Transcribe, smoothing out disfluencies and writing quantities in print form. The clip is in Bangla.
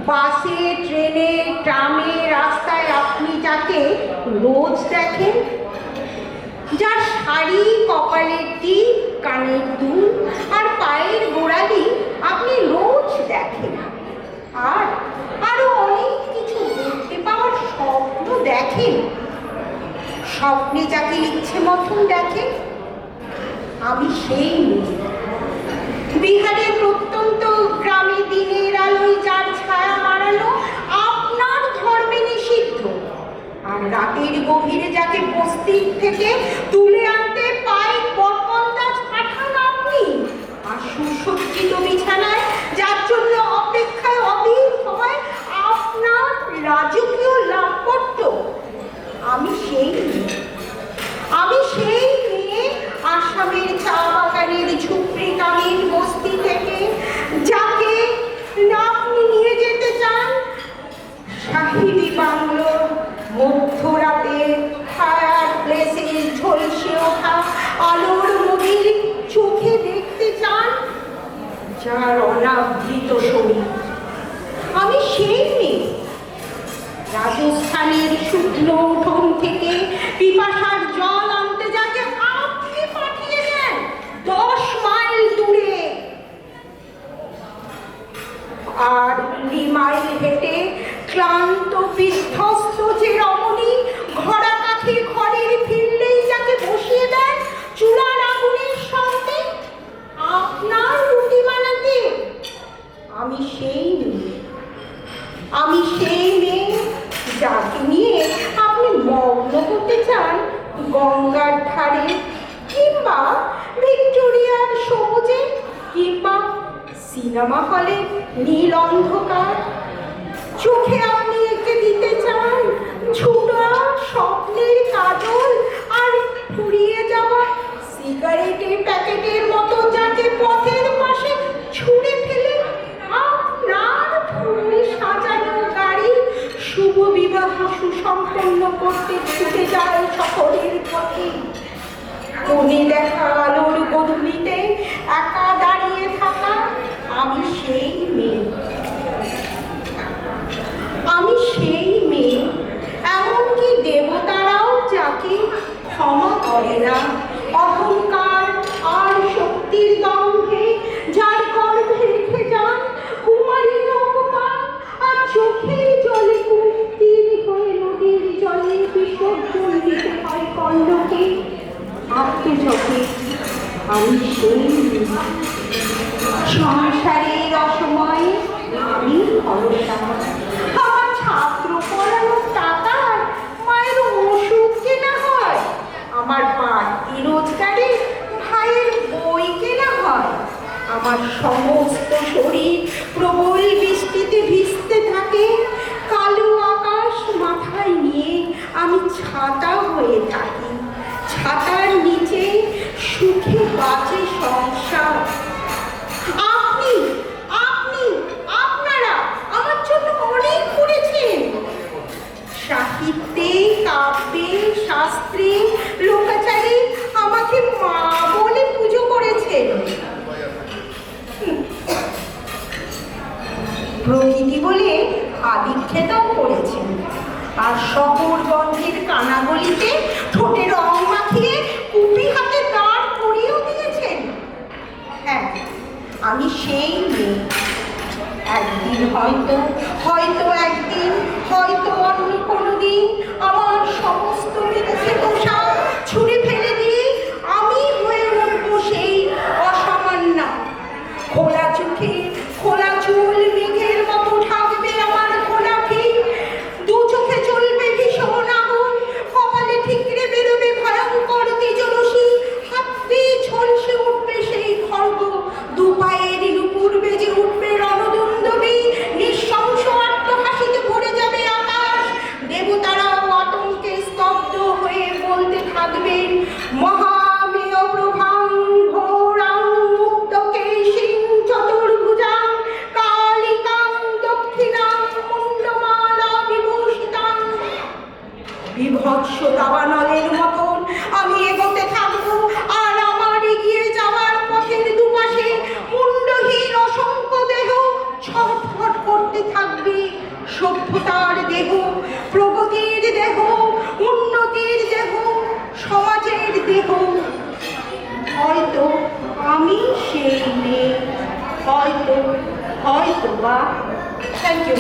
বাসে, ট্রেনে, ট্রামে, রাস্তায় আপনি যাকে রোজ দেখেন, যার শাড়ি, কপালের টিপ, কানের দুল আর পায়ের গোড়ালি আপনি রোজ দেখেন, আর আরো অনেক কিছু দেখতে পাওয়ার স্বপ্ন দেখেন। স্বপ্নে যাকে ইচ্ছে মতন দেখেন, আমি সেই মেয়ে। বিহারের প্রত্যন্ত গ্রামে দিনের আলোয় যার ছায়া মারানো আপনার ধর্মে নিষিদ্ধ, আর রাতের গভীরে যাকে বস্তির থেকে তুলে আনতে পায় বটকন্দাজ পাঠান আপনি, আর সুসজ্জিত বিছানায় যার জন্য অপেক্ষায় অধীর হয় আপনার রাজকীয় লাভপট্ট, আমি সেই মেয়ে। আমি সেই মেয়ে আসামের চা বাগানের ঝুপড়ি কালীন বস্তি থেকে, যাকে আপনি নিয়ে যেতে চান সাহিবি বাংলোর মধ্যরাতে ফায়ার প্লেসে ঝলসে ওঠা আলোর নদীর চোখে দেখতে চান যার অনাবৃত শরীর। আমি সেই মেয়ে রাজস্থানের শুকনো উঠোন থেকে পিপাসার জল আনতে যাকে আপনি পাঠিয়ে দেন 10 মাইল দূরে, আর 2 মাইল হেঁটে ক্লান্ত বিধ্বস্ত যে রমণী ঘোড়া কাঠির ঘরের ফিরলেই যাকে বসিয়ে দেন চুলার আগুনের সামনে আপনার রুটি বানাতে, আমি সেই মেয়ে। আমি সেই মেয়ে যাকে নিয়ে আপনি মগ্ন করতে চান গঙ্গার ধারে, কিংবা ভিক্টোরিয়ার সবুজে, কিংবা সিনেমা হলে নীল অন্ধকার। চোখে আপনি এঁকে দিতে চান ছোটা স্বপ্নের কাজল, আর ফুরিয়ে যাওয়া সিগারেটের প্যাকেটের মতো যাকে পথের পাশে ছুঁড়ে ফেলে আপনার ফুল সাজানো গাড়ি শুভ বিবাহ সুসম্পন্ন করতে ছুটে যায় শহরের পথে। কোণে দেখা আলোর গধূলিতে একা দাঁড়িয়ে থাকা আমি সেই মেয়ে। আমি সেই মেয়ে, এমনকি দেবতারাও যাকে ক্ষমা করে না অহংকার আর শক্তির দম্ভে, যার গর্ভে রেখে যান কুমারীর অপমান, আর চোখের জলে কুন্তির হয়ে নদীর জলে বিসর্জন দিতে হয় কন্যকে আত্মজকে। আমি সেই সংসারের অসময়ে আমি ভরসা, আমার ছাত্র পড়ানোর টাকার মায়ের ওষুধ কেনা হয়, আমার বাড়তি রোজগারে ভাইয়ের বই কেনা হয়, আমার সমস্ত শরীর প্রবল বৃষ্টিতে ভিজতে থাকে, কালো আকাশ মাথায় নিয়ে আমি ছাতা হয়ে থাকি, ছাতার নিচে সুখে বাঁচে সংসার। আপনি আপনি আপনারা আমার জন্য অনেক করেছেন, সাহিত্যে, কাব্যে, শাস্ত্রে, লোকাচারে আমাকে মা বলে পুজো করেছেন, প্রকৃতি বলে আদিক্ষেতাও করেছেন, আর শহর গন্ধের কানাগলিতে ঠোঁটে রং মাখিয়ে কুপি হাতে দাঁড় করিয়েও দিয়েছেন। হ্যাঁ, আমি সেই মেয়ে। একদিন হয়তো একদিন হয়তো অন্য কোনো দিন আমার সমস্ত বিদেশে পোশাক ছুঁড়ে ফেলে দিয়ে আমি হয়ে উঠব সেই অসামান্য। খোলা চোখে খোলা চুল মেঘের মতো ঢাকবে আমার গোলাপি, দু চোখে চলবে ভীষণ আগুন, কপালে ঠিকরে বেরোবে ভয়ঙ্কর তেজরশ্মি, হাত দিয়ে ঝলসে উঠবে সেই খড়গ, দু পায়ের নুপুর বেজে উঠবে রণদুন্দবী, নিঃশংস আত্মহাসিতে ভরে যাবে আকাশ। দেবতারাও আতঙ্কে স্তব্ধ হয়ে বলতে থাকবেন মহামেয় প্রভাং ঘোরাং মুক্তকেশিং চতুর্ভুজাং কালিকাং দক্ষিণাং মুন্ডমালা বিভূষিতাং। বিভৎস দাবানলের মতন আমি এগোতে থাকবো, আর আমার এগিয়ে যাওয়ার পথের দুপাশে মুন্ডহীন অসংখ্য দেহ ছটফট করতে হতে থাকবে সভ্যতার দেহ, প্রগতির দেহ, উন্নতির দেহ, সমাজের দেহ। হয়তো আমি সেই মেয়ে, হয়তো বা। Thank you.